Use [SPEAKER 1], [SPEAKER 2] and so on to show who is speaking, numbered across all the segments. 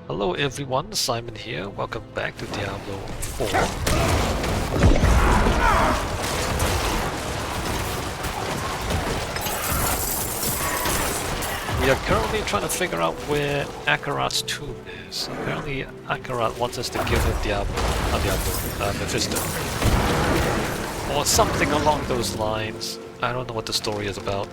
[SPEAKER 1] Hello everyone, Simon here. Welcome back to Diablo 4. We are currently trying to figure out where Akarat's tomb is. Apparently Akarat wants us to give him Mephisto. Or something along those lines. I don't know what the story is about.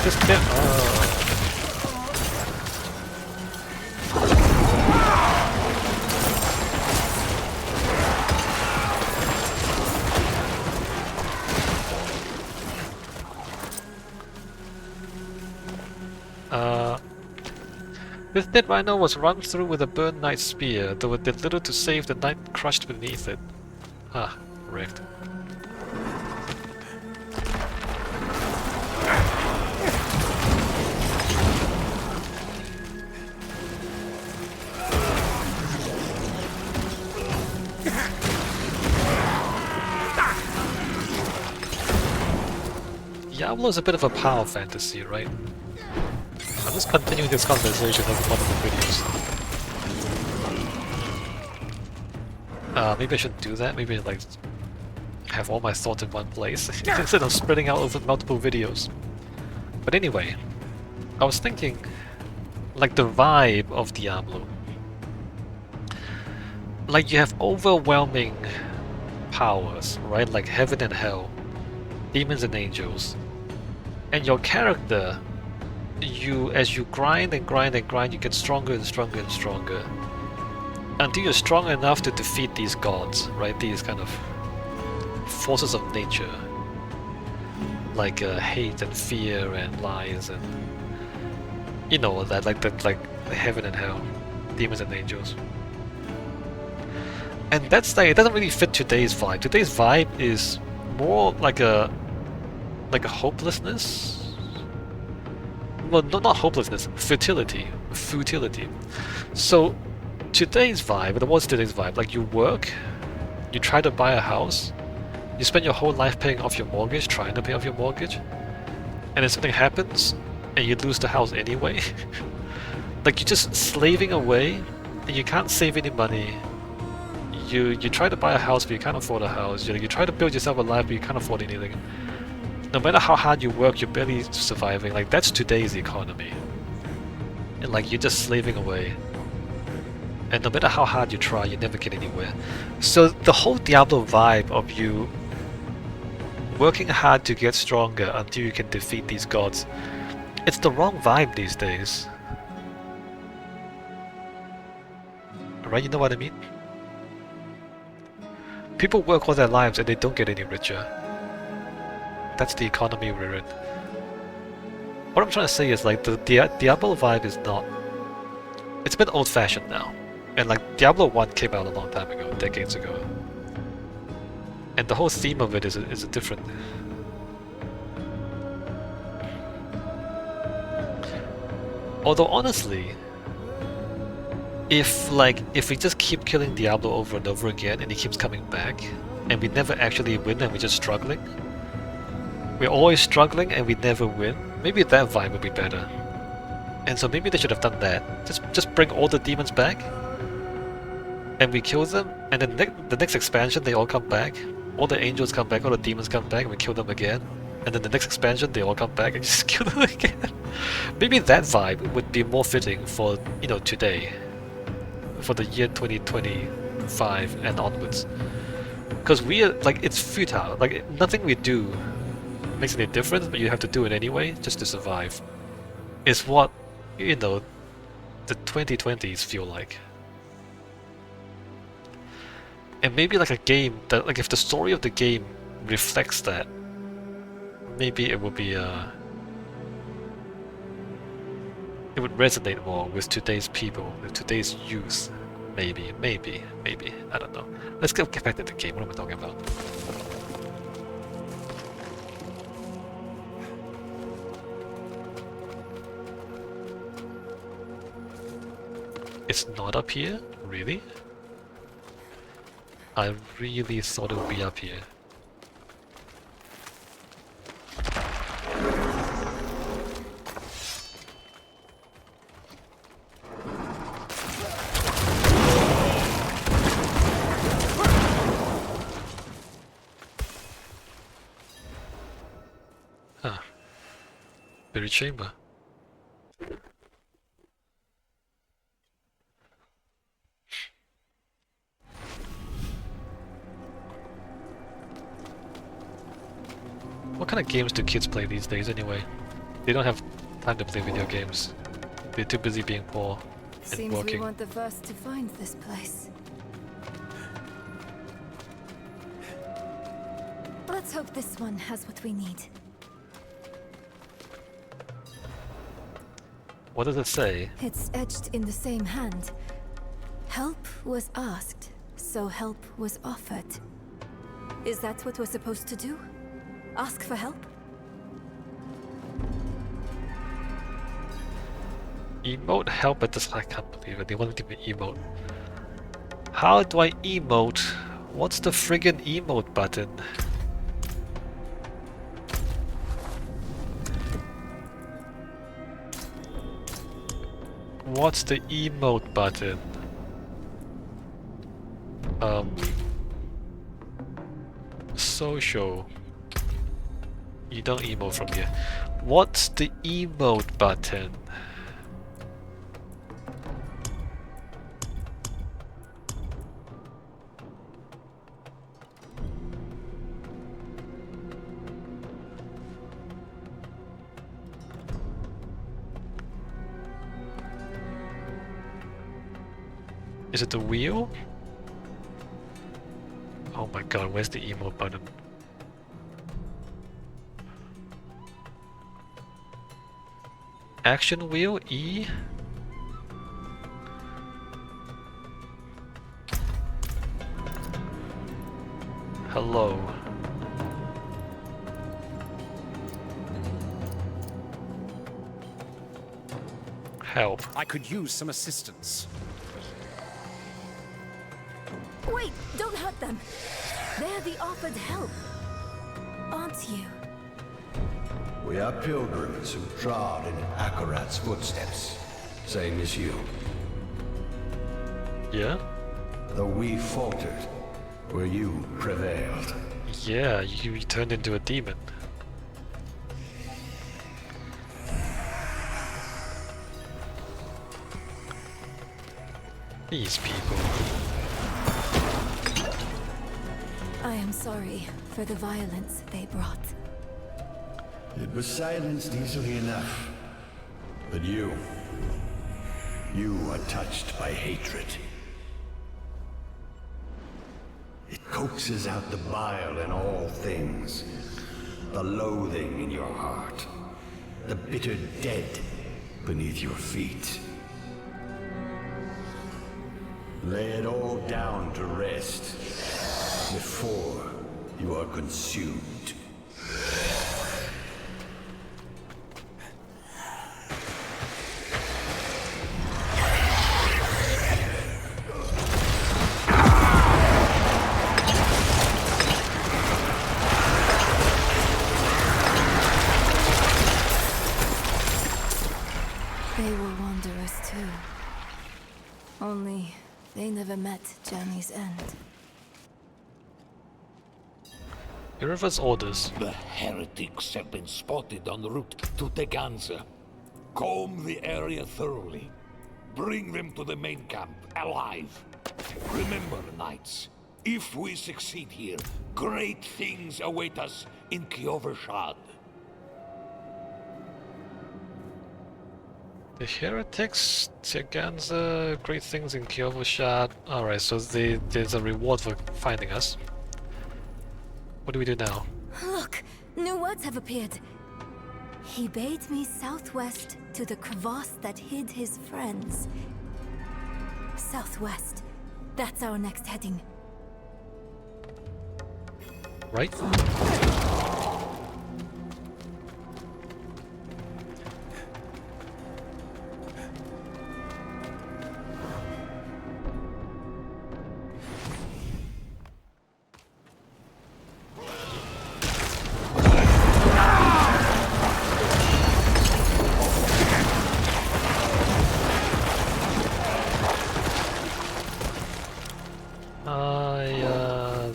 [SPEAKER 1] Just get. This dead rhino was run through with a burned knight's spear, though it did little to save the knight crushed beneath it. Ah, wrecked. Diablo is a bit of a power fantasy, right? I'm just continuing this conversation over one of the videos. Maybe I shouldn't do that. Maybe I like have all my thoughts in one place instead of spreading out over multiple videos. But anyway, I was thinking, like the vibe of Diablo. Like you have overwhelming powers, right? Like heaven and hell, demons and angels. And your character, as you grind and grind and grind, you get stronger and stronger and stronger. Until you're strong enough to defeat these gods, right? These kind of forces of nature. Like hate and fear and lies and... You know that, like heaven and hell, demons and angels. And that's like, it doesn't really fit today's vibe. Today's vibe is more like a hopelessness. Well, not hopelessness, futility. So today's vibe, what's today's vibe? Like you work, you try to buy a house, you spend your whole life paying off your mortgage, trying to pay off your mortgage, and then something happens and you lose the house anyway. Like you're just slaving away and you can't save any money. You try to buy a house but you can't afford a house. You try to build yourself a life but you can't afford anything. No matter how hard you work, you're barely surviving. Like that's today's economy. And like you're just slaving away. And no matter how hard you try, you never get anywhere. So the whole Diablo vibe of you working hard to get stronger until you can defeat these gods, it's the wrong vibe these days. Right, you know what I mean? People work all their lives and they don't get any richer. That's the economy we're in. What I'm trying to say is like the Diablo vibe is not... It's a bit old-fashioned now. And like Diablo 1 came out a long time ago, decades ago. And the whole theme of it is a different... Although honestly, if we just keep killing Diablo over and over again and he keeps coming back, and we never actually win and we're just struggling, we're always struggling and we never win, maybe that vibe would be better. And so maybe they should have done that. Just bring all the demons back, and we kill them, and then the next expansion they all come back, all the angels come back, all the demons come back, and we kill them again. And then the next expansion they all come back and just kill them again. Maybe that vibe would be more fitting for, you know, today. For the year 2025 and onwards. Because we are, like, it's futile. Like, nothing we do makes any difference, but you have to do it anyway just to survive. Is what, you know, the 2020s feel like. And maybe like a game that, like, if the story of the game reflects that, maybe it would be it would resonate more with today's people, with today's youth. Maybe, I don't know. Let's get back to the game. What am I talking about? It's not up here? Really? I really thought it would be up here. Huh. Buried chamber. What kind of games do kids play these days anyway? They don't have time to play video games. They're too busy being poor and
[SPEAKER 2] Seems
[SPEAKER 1] working.
[SPEAKER 2] we weren't the first to find this place. Let's hope this one has what we need.
[SPEAKER 1] What does it say?
[SPEAKER 2] It's etched in the same hand. Help was asked, so help was offered. Is that what we're supposed to do? Ask for help?
[SPEAKER 1] Emote help at this. I can't believe it. They want to give me emote. How do I emote? What's the friggin' emote button? What's the emote button? Social. You don't emote from here. What's the emote button? Is it the wheel? Oh my god, where's the emote button? Action wheel, E? Hello. Help.
[SPEAKER 3] I could use some assistance.
[SPEAKER 2] Wait, don't hurt them. They're the offered help. Aren't you?
[SPEAKER 4] We are pilgrims who trod in Akarat's footsteps, same as you.
[SPEAKER 1] Yeah?
[SPEAKER 4] Though we faltered, where you prevailed.
[SPEAKER 1] Yeah, you turned into a demon. These people.
[SPEAKER 2] I am sorry for the violence they brought.
[SPEAKER 4] It was silenced easily enough. But you are touched by hatred. It coaxes out the bile in all things. The loathing in your heart. The bitter dead beneath your feet. Lay it all down to rest before you are consumed.
[SPEAKER 2] They were wanderers too. Only they never met Journey's end.
[SPEAKER 1] Universe orders.
[SPEAKER 5] The heretics have been spotted en route to Teganza. Comb the area thoroughly. Bring them to the main camp, alive. Remember, knights, if we succeed here, great things await us in Kyovershad.
[SPEAKER 1] The heretics, Tiaganza, great things in Kyovashad. Alright, so there's a reward for finding us. What do we do now?
[SPEAKER 2] Look, new words have appeared. He bade me southwest to the crevasse that hid his friends. Southwest. That's our next heading.
[SPEAKER 1] Right?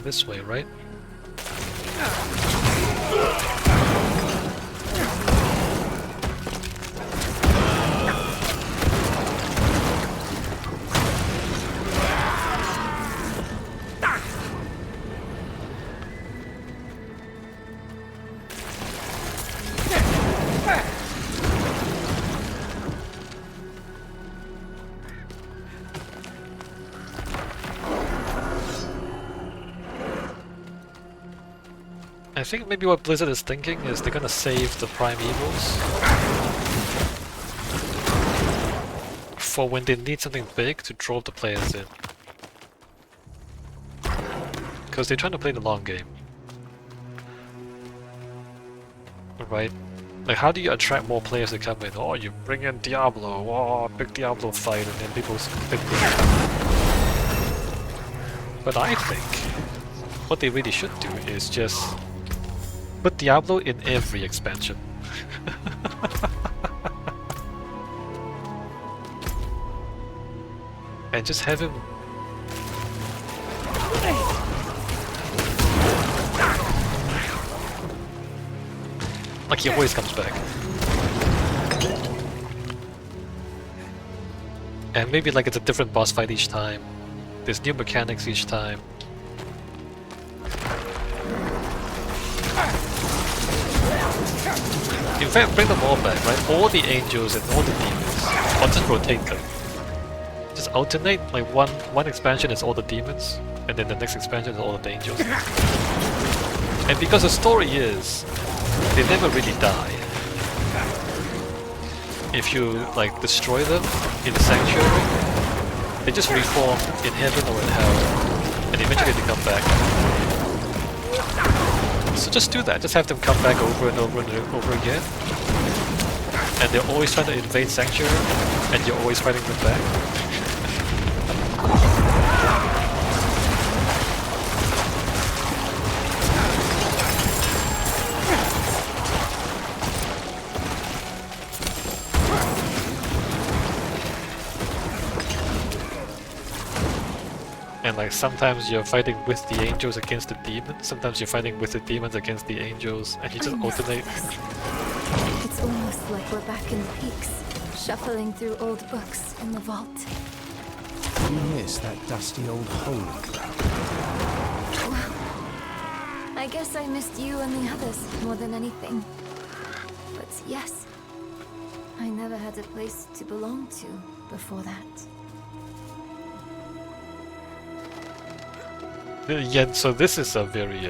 [SPEAKER 1] This way, right? I think maybe what Blizzard is thinking is they're gonna save the Primevals for when they need something big to draw the players in. Because they're trying to play the long game. Right? Like, how do you attract more players to come in? Oh, you bring in Diablo, oh, big Diablo fight, and then people split the... But I think what they really should do is just put Diablo in every expansion. And just have him... like he always comes back. And maybe like it's a different boss fight each time. There's new mechanics each time. In fact, bring them all back, right? All the angels and all the demons. Or just rotate them. Just alternate, like one expansion is all the demons, and then the next expansion is all the angels. And because the story is, they never really die. If you, like, destroy them in Sanctuary, they just reform in heaven or in hell, and eventually they come back. So just do that, just have them come back over and over and over again. And they're always trying to invade Sanctuary, and you're always fighting them back. And like sometimes you're fighting with the angels against the demons, sometimes you're fighting with the demons against the angels, and you just alternate.
[SPEAKER 2] It's almost like we're back in the peaks, shuffling through old books in the vault.
[SPEAKER 3] You miss that dusty old holy ground.
[SPEAKER 2] Well, I guess I missed you and the others more than anything. But yes, I never had a place to belong to before that.
[SPEAKER 1] Yeah, so this is a very,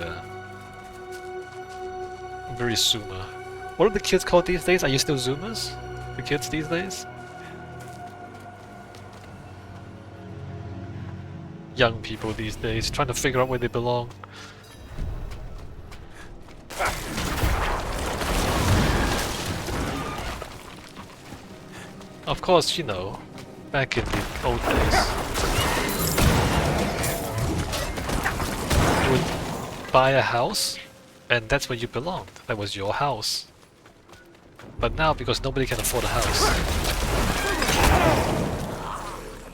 [SPEAKER 1] very Zoomer. What are the kids called these days? Are you still Zoomers? The kids these days? Young people these days, trying to figure out where they belong. Of course, you know, back in the old days. You would buy a house, and that's where you belonged. That was your house. But now, because nobody can afford a house,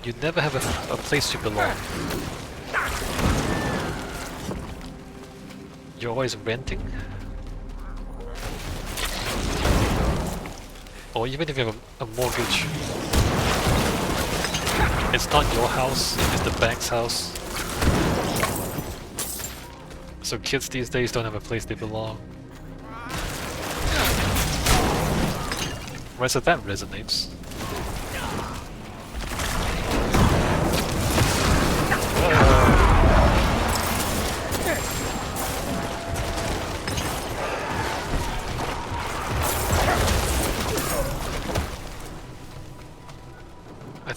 [SPEAKER 1] you never have a place to belong. You're always renting. Or even if you have a mortgage, it's not your house, it's the bank's house. So kids these days don't have a place they belong. Right, so that resonates.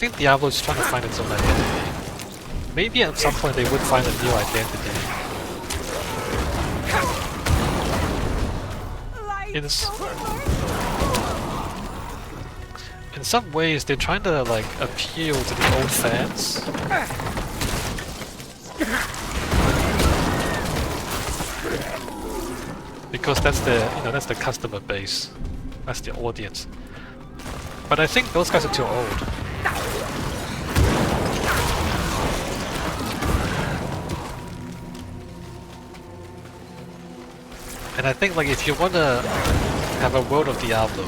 [SPEAKER 1] think Diablo is trying to find its own identity. Maybe at some point they would find a new identity. In some ways, they're trying to like appeal to the old fans. Because that's the customer base, that's the audience. But I think those guys are too old. And I think like if you want to have a world of Diablo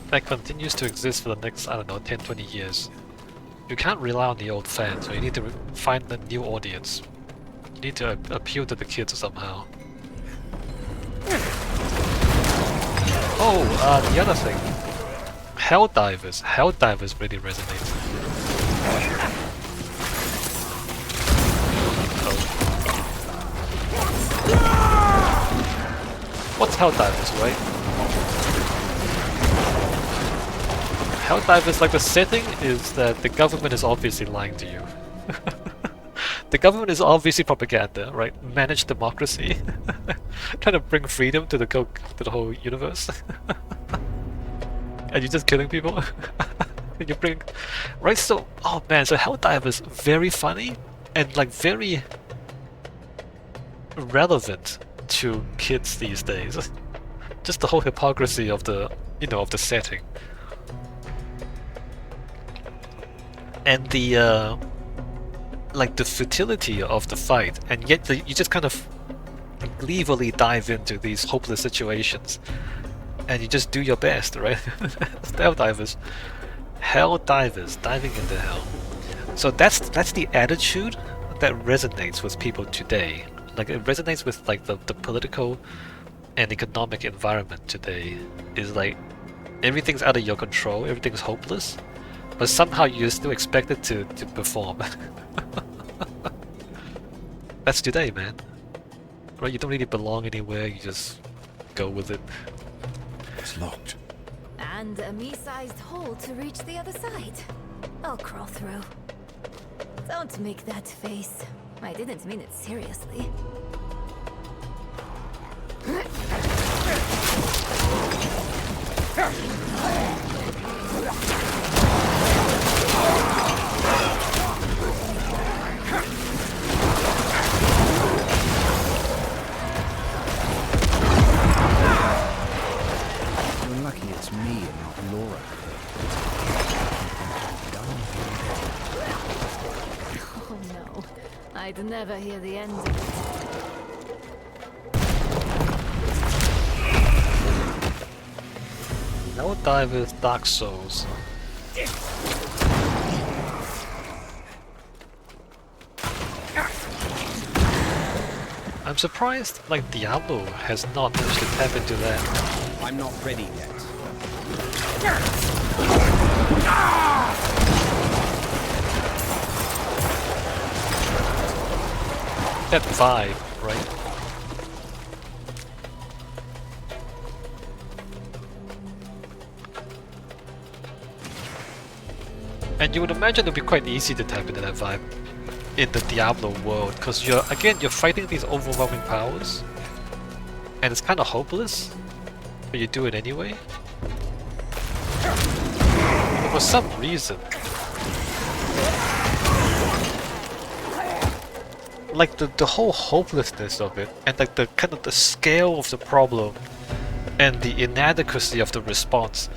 [SPEAKER 1] that continues to exist for the next, I don't know, 10-20 years, you can't rely on the old fans, so you need to find a new audience. You need to appeal to the kids somehow. Oh, the other thing. Helldivers. Helldivers really resonates. What's Helldivers, right? Helldivers, like the setting is that the government is obviously lying to you. The government is obviously propaganda, right? Managed democracy. Trying to bring freedom to the whole universe. And you're just killing people? And you bring... Right, so... Oh man, so Helldivers very funny and like very relevant to kids these days. Just the whole hypocrisy of the, of the setting. And the, like the futility of the fight, and yet you just kind of gleefully dive into these hopeless situations, and you just do your best, right? Helldivers. Helldivers, diving into hell. So that's the attitude that resonates with people today. Like it resonates with like the political and economic environment today. Is like everything's out of your control, everything's hopeless, but somehow you're still expected to perform. That's today, man. Right? You don't really belong anywhere, you just go with it.
[SPEAKER 3] It's locked.
[SPEAKER 2] And a me-sized hole to reach the other side. I'll crawl through. Don't make that face. I didn't mean it seriously.
[SPEAKER 3] You're lucky it's me and not Laura.
[SPEAKER 2] Oh no. I'd never hear the end of it.
[SPEAKER 1] Helldivers, Dark Souls. I'm surprised, like, Diablo has not managed to tap into that.
[SPEAKER 3] I'm not ready yet.
[SPEAKER 1] That vibe, right? And you would imagine it would be quite easy to tap into that vibe in the Diablo world, because you're fighting these overwhelming powers, and it's kind of hopeless, but you do it anyway. But for some reason, like the whole hopelessness of it, and like the kind of the scale of the problem, and the inadequacy of the response,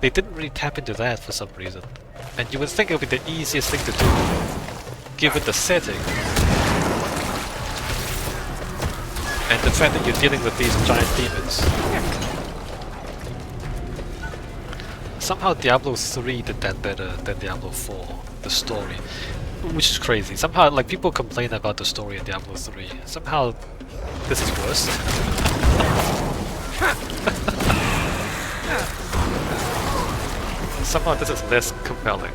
[SPEAKER 1] they didn't really tap into that for some reason. And you would think it would be the easiest thing to do, given the setting. And the fact that you're dealing with these giant demons. Somehow Diablo 3 did that better than Diablo 4, the story. Which is crazy. Somehow, like, people complain about the story in Diablo 3. Somehow, this is worse. Somehow this is less compelling.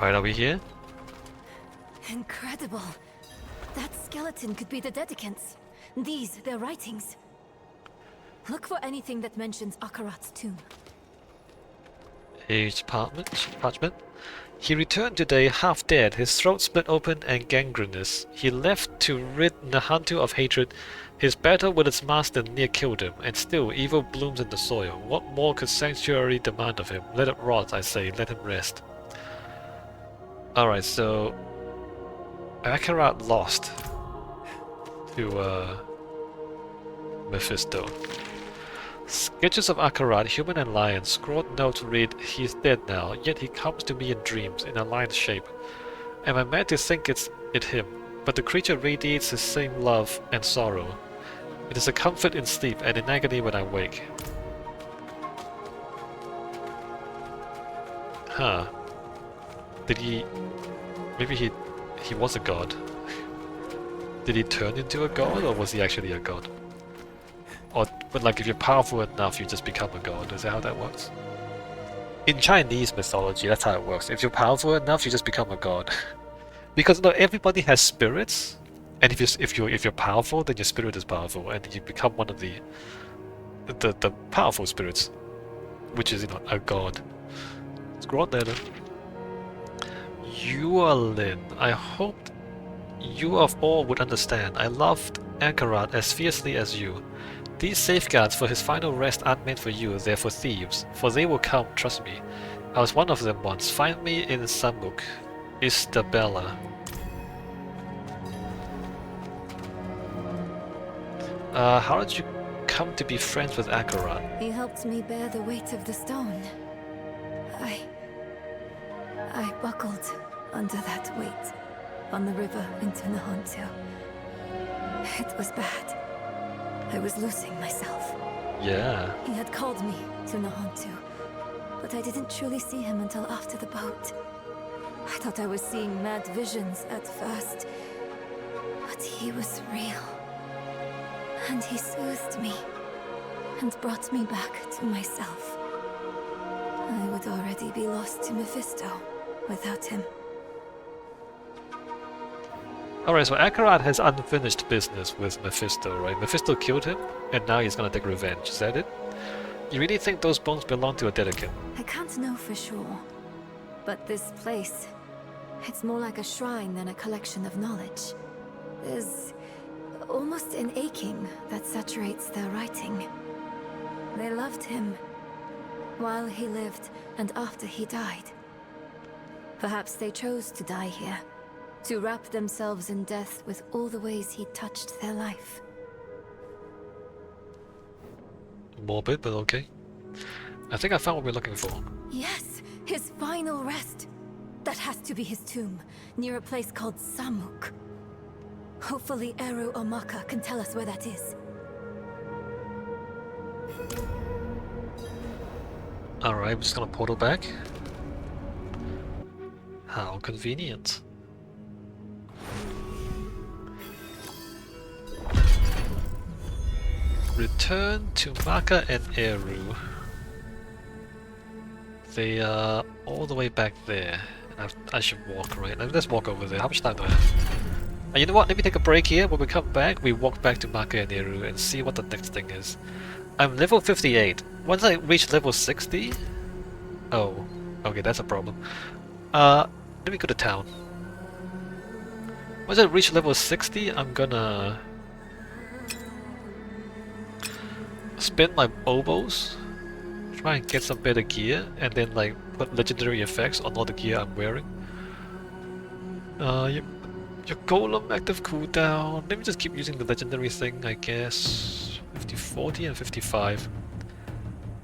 [SPEAKER 1] Alright, are we here?
[SPEAKER 2] Incredible. That skeleton could be the Dedicants. These, their writings. Look for anything that mentions Akarat's tomb.
[SPEAKER 1] Aged parchment. He returned today half dead, his throat split open and gangrenous. He left to rid Nahantu of hatred. His battle with its master near killed him, and still evil blooms in the soil. What more could Sanctuary demand of him? Let it rot, I say, let him rest. Alright, so Akarat lost to Mephisto. Sketches of Akarat, human and lion, scrawled notes read, "He's dead now, yet he comes to me in dreams, in a lion's shape. Am I mad to think it's him? But the creature radiates the same love and sorrow. It is a comfort in sleep and in agony when I wake." Huh. Did he... Maybe he was a god. Did he turn into a god, or was he actually a god? Or, but like, if you're powerful enough, you just become a god. Is that how that works? In Chinese mythology, that's how it works. If you're powerful enough, you just become a god. Because no, everybody has spirits, and if you're powerful, then your spirit is powerful, and you become one of the powerful spirits, which is, you know, a god. Scroll letter. Yualin, I hoped you of all would understand. I loved Akarat as fiercely as you. These safeguards for his final rest aren't meant for you, they're for thieves. For they will come, trust me. I was one of them once. Find me in Samuk. Istabella. How did you come to be friends with Akarat?
[SPEAKER 2] He helped me bear the weight of the stone. I buckled under that weight on the river into Nahantu. It was bad. I was losing myself.
[SPEAKER 1] Yeah.
[SPEAKER 2] He had called me to Nahantu, but I didn't truly see him until after the boat. I thought I was seeing mad visions at first, but he was real. And he soothed me and brought me back to myself. I would already be lost to Mephisto without him.
[SPEAKER 1] Alright, so Akarat has unfinished business with Mephisto, right? Mephisto killed him, and now he's gonna take revenge, is that it? You really think those bones belong to a Dedicant?
[SPEAKER 2] I can't know for sure, but this place, it's more like a shrine than a collection of knowledge. There's almost an aching that saturates their writing. They loved him while he lived and after he died. Perhaps they chose to die here, to wrap themselves in death with all the ways he touched their life.
[SPEAKER 1] Morbid, but okay. I think I found what we're looking for.
[SPEAKER 2] Yes, his final rest. That has to be his tomb, near a place called Samuk. Hopefully Eru or Maka can tell us where that is.
[SPEAKER 1] Alright, we're just gonna portal back. How convenient. Return to Maka and Eru. They are all the way back there. And I should walk, right? Let's walk over there. How much time do I have? And you know what? Let me take a break here. When we come back, we walk back to Maka and Eru and see what the next thing is. I'm level 58. Once I reach level 60... Oh, okay, that's a problem. Let me go to town. Once I reach level 60, I'm gonna... spin my oboes, try and get some better gear, and then like put legendary effects on all the gear I'm wearing. Your golem active cooldown. Let me just keep using the legendary thing, I guess. 50, 40, and 55.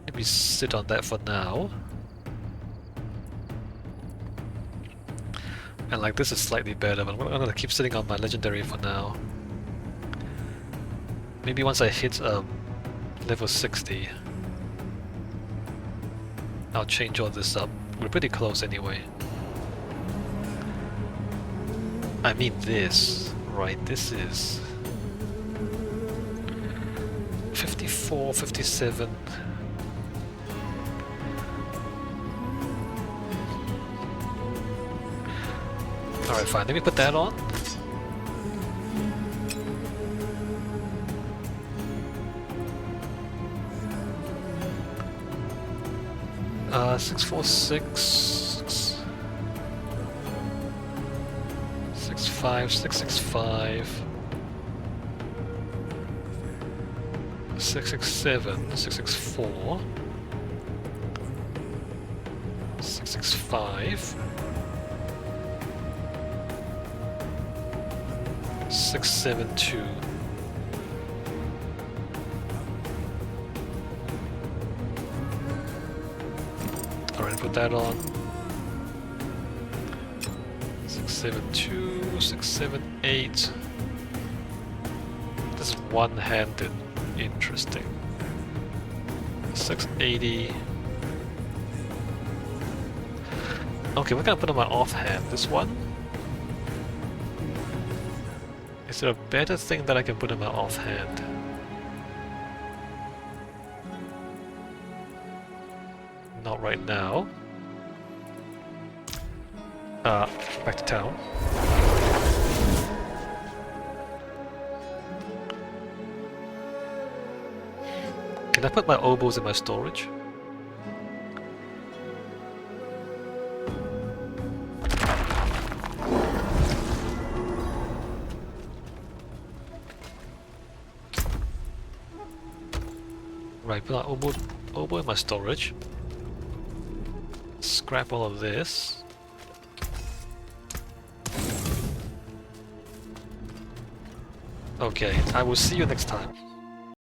[SPEAKER 1] Let me sit on that for now. And like this is slightly better, but I'm gonna keep sitting on my legendary for now. Maybe once I hit level 60, I'll change all this up. We're pretty close anyway. I mean this, right? This is 54, 57. Alright, fine. Let me put that on. Uh, 646... 65, 665... 667, 664... 665... 672... Alright, put that on. 672, 678. This is one-handed. Interesting. 680. Okay, we're gonna put on my offhand. This one. Is there a better thing that I can put in my offhand? Not right now. Back to town. Can I put my oboes in my storage? Right, put my oboe in my storage. Scrap all of this. Okay, I will see you next time.